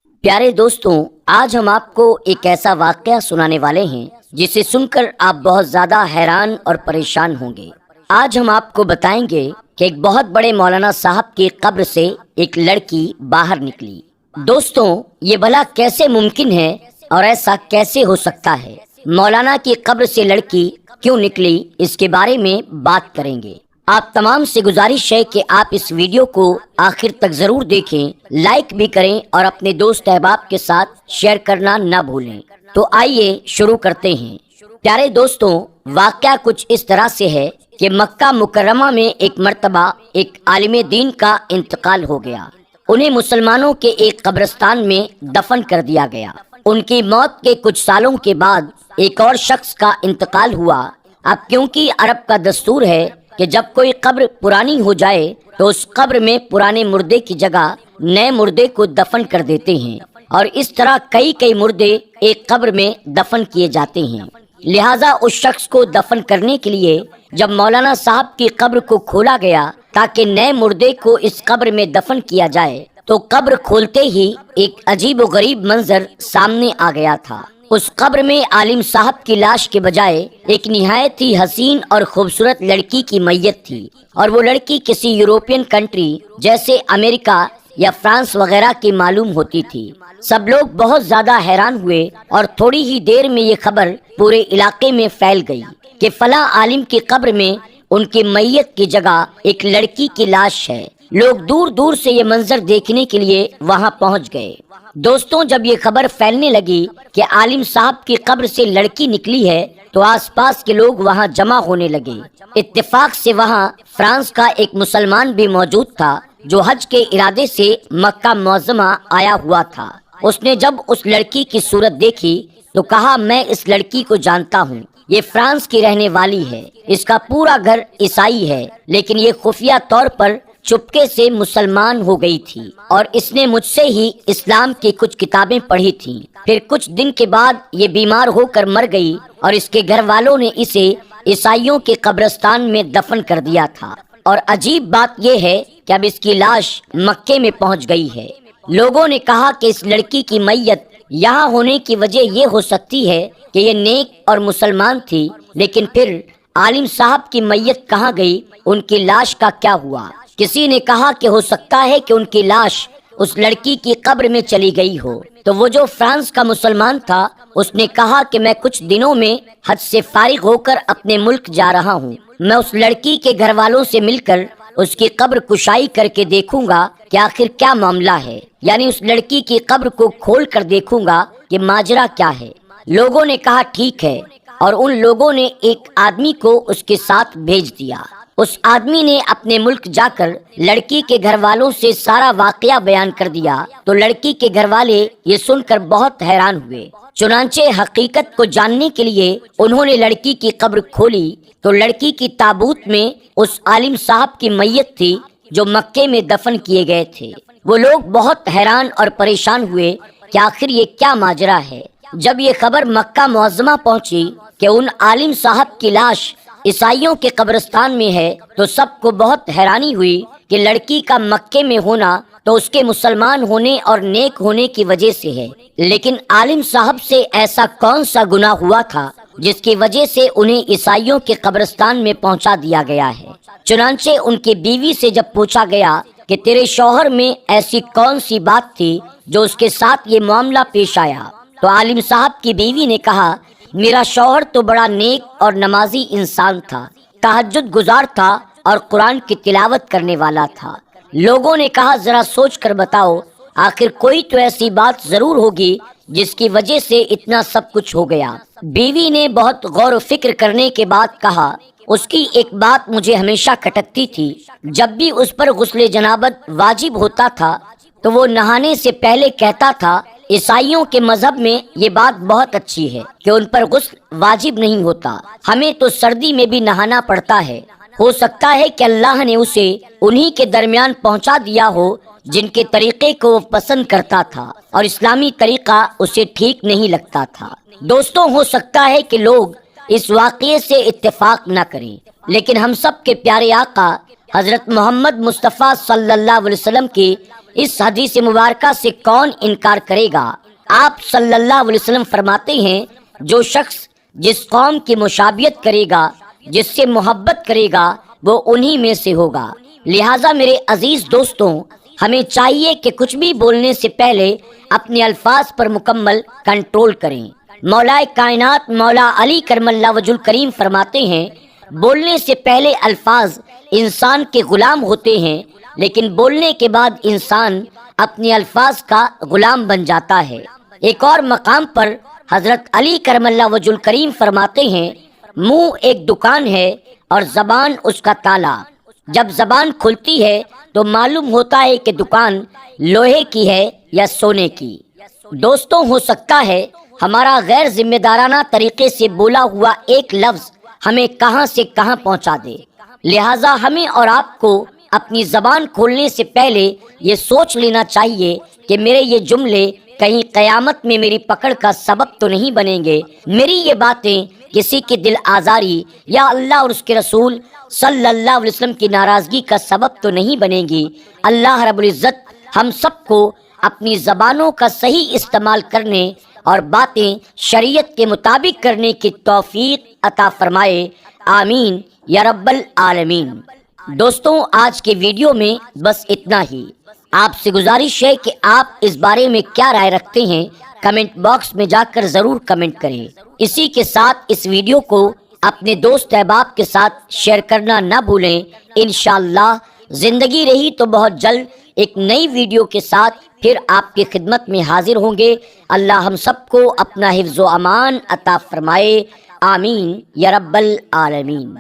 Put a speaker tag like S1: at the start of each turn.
S1: प्यारे दोस्तों, आज हम आपको एक ऐसा वाकया सुनाने वाले हैं जिसे सुनकर आप बहुत ज़्यादा हैरान और परेशान होंगे। आज हम आपको बताएंगे कि एक बहुत बड़े मौलाना साहब की कब्र से एक लड़की बाहर निकली। दोस्तों, ये भला कैसे मुमकिन है और ऐसा कैसे हो सकता है? मौलाना की कब्र से लड़की क्यों निकली, इसके बारे में बात करेंगे। आप तमाम से गुजारिश है कि आप इस वीडियो को आखिर तक जरूर देखें, लाइक भी करें और अपने दोस्त अहबाब के साथ शेयर करना ना भूलें। तो आइए शुरू करते हैं। प्यारे दोस्तों, वाकया कुछ इस तरह से है कि मक्का मुकर्रमा में एक मर्तबा एक आलिम दीन का इंतकाल हो गया। उन्हें मुसलमानों के एक कब्रिस्तान में दफन कर दिया गया। उनकी मौत के कुछ सालों के बाद एक और शख्स का इंतकाल हुआ। अब क्योंकि अरब का दस्तूर है कि जब कोई कब्र पुरानी हो जाए तो उस कब्र में पुराने मुर्दे की जगह नए मुर्दे को दफन कर देते हैं और इस तरह कई कई मुर्दे एक कब्र में दफन किए जाते हैं। लिहाजा उस शख्स को दफन करने के लिए जब मौलाना साहब की कब्र को खोला गया ताकि नए मुर्दे को इस कब्र में दफन किया जाए, तो कब्र खोलते ही एक अजीब व गरीब मंजर सामने आ गया था। उस कब्र में आलिम साहब की लाश के बजाय एक निहायत ही हसीन और खूबसूरत लड़की की मैयत थी, और वो लड़की किसी यूरोपियन कंट्री जैसे अमेरिका या फ्रांस वगैरह की मालूम होती थी। सब लोग बहुत ज्यादा हैरान हुए और थोड़ी ही देर में ये खबर पूरे इलाके में फैल गई कि फला आलिम की कब्र में उनकी मैयत की जगह एक लड़की की लाश है। लोग दूर दूर से ये मंजर देखने के लिए वहां पहुंच गए। दोस्तों, जब ये खबर फैलने लगी कि आलिम साहब की कब्र से लड़की निकली है, तो आसपास के लोग वहां जमा होने लगे। इत्तेफाक से वहां फ्रांस का एक मुसलमान भी मौजूद था जो हज के इरादे से मक्का मुअज़्ज़मा आया हुआ था। उसने जब उस लड़की की सूरत देखी तो कहा, मैं इस लड़की को जानता हूँ, ये फ्रांस की रहने वाली है। इसका पूरा घर ईसाई है, लेकिन ये खुफिया तौर पर चुपके से मुसलमान हो गई थी और इसने मुझसे ही इस्लाम की कुछ किताबें पढ़ी थीं। फिर कुछ दिन के बाद ये बीमार होकर मर गई और इसके घर वालों ने इसे ईसाइयों के कब्रिस्तान में दफन कर दिया था। और अजीब बात यह है कि अब इसकी लाश मक्के में पहुंच गई है। लोगों ने कहा कि इस लड़की की मैयत यहाँ होने की वजह ये हो सकती है कि ये नेक और मुसलमान थी, लेकिन फिर आलिम साहब की मैयत कहाँ गई, उनकी लाश का क्या हुआ? किसी ने कहा कि हो सकता है कि उनकी लाश उस लड़की की कब्र में चली गई हो। तो वो जो फ्रांस का मुसलमान था, उसने कहा कि मैं कुछ दिनों में हज से फारिग होकर अपने मुल्क जा रहा हूँ। मैं उस लड़की के घर वालों से मिलकर उसकी कब्र कुशाई करके देखूंगा कि आखिर क्या मामला है, यानी उस लड़की की कब्र को खोल कर देखूंगा कि माजरा क्या है। लोगों ने कहा ठीक है, और उन लोगों ने एक आदमी को उसके साथ भेज दिया। उस आदमी ने अपने मुल्क जाकर लड़की के घर वालों से सारा वाकया बयान कर दिया। तो लड़की के घर वाले ये सुनकर बहुत हैरान हुए। चुनांचे हकीकत को जानने के लिए उन्होंने लड़की की कब्र खोली तो लड़की की ताबूत में उस आलिम साहब की मैयत थी जो मक्के में दफन किए गए थे। वो लोग बहुत हैरान और परेशान हुए कि आखिर ये क्या माजरा है। जब ये खबर मक्का मुअज़्ज़मा पहुंची कि उन आलिम साहब की लाश ईसाइयों के कब्रिस्तान में है, तो सबको बहुत हैरानी हुई कि लड़की का मक्के में होना तो उसके मुसलमान होने और नेक होने की वजह से है, लेकिन आलिम साहब से ऐसा कौन सा गुनाह हुआ था जिसकी वजह से उन्हें ईसाइयों के कब्रिस्तान में पहुंचा दिया गया है। चुनांचे उनकी बीवी से जब पूछा गया कि तेरे शौहर में ऐसी कौन सी बात थी जो उसके साथ ये मामला पेश आया, तो आलिम साहब की बीवी ने कहा, मेरा शौहर तो बड़ा नेक और नमाजी इंसान था, तहज्जुद गुजार था और कुरान की तिलावत करने वाला था। लोगों ने कहा, जरा सोच कर बताओ, आखिर कोई तो ऐसी बात जरूर होगी जिसकी वजह से इतना सब कुछ हो गया। बीवी ने बहुत गौर फिक्र करने के बाद कहा, उसकी एक बात मुझे हमेशा खटकती थी। जब भी उस पर गुस्ले जनाबत वाजिब होता था तो वो नहाने से पहले कहता था, ईसाइयों के मजहब में ये बात बहुत अच्छी है कि उन पर गुस्ल वाजिब नहीं होता, हमें तो सर्दी में भी नहाना पड़ता है। हो सकता है कि अल्लाह ने उसे उन्हीं के दरमियान पहुंचा दिया हो जिनके तरीके को वो पसंद करता था और इस्लामी तरीका उसे ठीक नहीं लगता था। दोस्तों, हो सकता है कि लोग इस वाक़ये से इत्तेफाक न करें, लेकिन हम सब के प्यारे आका हजरत मोहम्मद मुस्तफ़ा सल्लल्लाहु अलैहि वसल्लम की اس حدیث مبارکہ سے کون انکار کرے گا؟ آپ صلی اللہ علیہ وسلم فرماتے ہیں جو شخص جس قوم کی مشابہت کرے گا، جس سے محبت کرے گا، وہ انہی میں سے ہوگا۔ لہٰذا میرے عزیز دوستوں، ہمیں چاہیے کہ کچھ بھی بولنے سے پہلے اپنے الفاظ پر مکمل کنٹرول کریں۔ مولا کائنات مولا علی کرم اللہ وجہ الکریم فرماتے ہیں بولنے سے پہلے الفاظ انسان کے غلام ہوتے ہیں، لیکن بولنے کے بعد انسان اپنے الفاظ کا غلام بن جاتا ہے۔ ایک اور مقام پر حضرت علی کرم اللہ وجہ الکریم فرماتے ہیں منہ ایک دکان ہے اور زبان اس کا تالا۔ جب زبان کھلتی ہے تو معلوم ہوتا ہے کہ دکان لوہے کی ہے یا سونے کی۔ دوستوں، ہو سکتا ہے ہمارا غیر ذمہ دارانہ طریقے سے بولا ہوا ایک لفظ ہمیں کہاں سے کہاں پہنچا دے، لہٰذا ہمیں اور آپ کو اپنی زبان کھولنے سے پہلے یہ سوچ لینا چاہیے کہ میرے یہ جملے کہیں قیامت میں میری پکڑ کا سبب تو نہیں بنیں گے، میری یہ باتیں کسی کی دل آزاری یا اللہ اور اس کے رسول صلی اللہ علیہ وسلم کی ناراضگی کا سبب تو نہیں بنے گی۔ اللہ رب العزت ہم سب کو اپنی زبانوں کا صحیح استعمال کرنے اور باتیں شریعت کے مطابق کرنے کی توفیق عطا فرمائے، آمین یا رب العالمین۔ دوستوں، آج کے ویڈیو میں بس اتنا ہی۔ آپ سے گزارش ہے کہ آپ اس بارے میں کیا رائے رکھتے ہیں، کمنٹ باکس میں جا کر ضرور کمنٹ کریں۔ اسی کے ساتھ اس ویڈیو کو اپنے دوست احباب کے ساتھ شیئر کرنا نہ بھولیں۔ انشاءاللہ زندگی رہی تو بہت جلد ایک نئی ویڈیو کے ساتھ پھر آپ کی خدمت میں حاضر ہوں گے۔ اللہ ہم سب کو اپنا حفظ و امان عطا فرمائے، آمین یا رب العالمین۔